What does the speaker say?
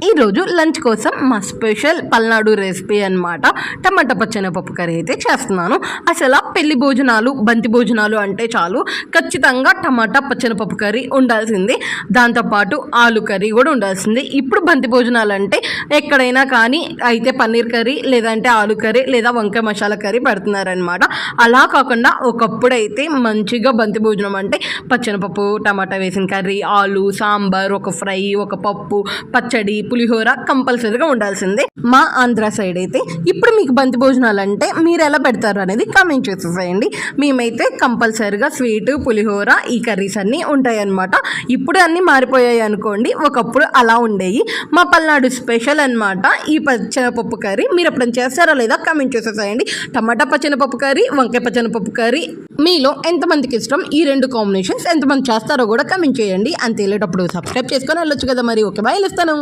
ఈరోజు లంచ్ కోసం మా స్పెషల్ పల్నాడు రెసిపీ అనమాట. టమాటా పచ్చెనపప్పు కర్రీ అయితే చేస్తున్నాను. అసలు పెళ్లి భోజనాలు, బంతి భోజనాలు అంటే చాలు ఖచ్చితంగా టమాటా పచ్చెనపప్పు కర్రీ ఉండాల్సింది. దాంతోపాటు ఆలు కర్రీ కూడా ఉండాల్సింది. ఇప్పుడు బంతి భోజనాలు అంటే ఎక్కడైనా కానీ అయితే పన్నీర్ కర్రీ, లేదంటే ఆలు కర్రీ, లేదా వంకాయ మసాలా కర్రీ పెడుతున్నారనమాట. అలా కాకుండా ఒకప్పుడు అయితే మంచిగా బంతి భోజనం అంటే పచ్చెనపప్పు, టమాటా వేసిన కర్రీ, ఆలు, సాంబార్, ఒక ఫ్రై, ఒక పప్పు, పచ్చడి, పులిహోర కంపల్సరీగా ఉండాల్సిందే మా ఆంధ్ర సైడ్ అయితే. ఇప్పుడు మీకు బంతి భోజనాలు అంటే మీరు ఎలా పెడతారు అనేది కామెంట్ చేసేసేయండి. మేమైతే కంపల్సరీగా స్వీట్, పులిహోర, ఈ కర్రీస్ అన్నీ ఉంటాయి అన్నమాట. ఇప్పుడు అన్నీ మారిపోయాయి అనుకోండి, ఒకప్పుడు అలా ఉండేవి. మా పల్నాడు స్పెషల్ అనమాట ఈ పచ్చెనపప్పు కర్రీ. మీరు ఎప్పుడైనా చేస్తారా లేదా కామెంట్ చేసేసేయండి. టమాటా పచ్చెనపప్పు కర్రీ, వంకాయ పచ్చెనపప్పు కర్రీ మీలో ఎంతమందికి ఇష్టం? ఈ రెండు కాంబినేషన్స్ ఎంతమంది చేస్తారో కూడా కామెంట్ చేయండి. అంతే, వెళ్ళేటప్పుడు సబ్స్క్రైబ్ చేసుకొని వెళ్ళొచ్చు కదా మరి. ఓకే, బాయ్, ఇస్తాను.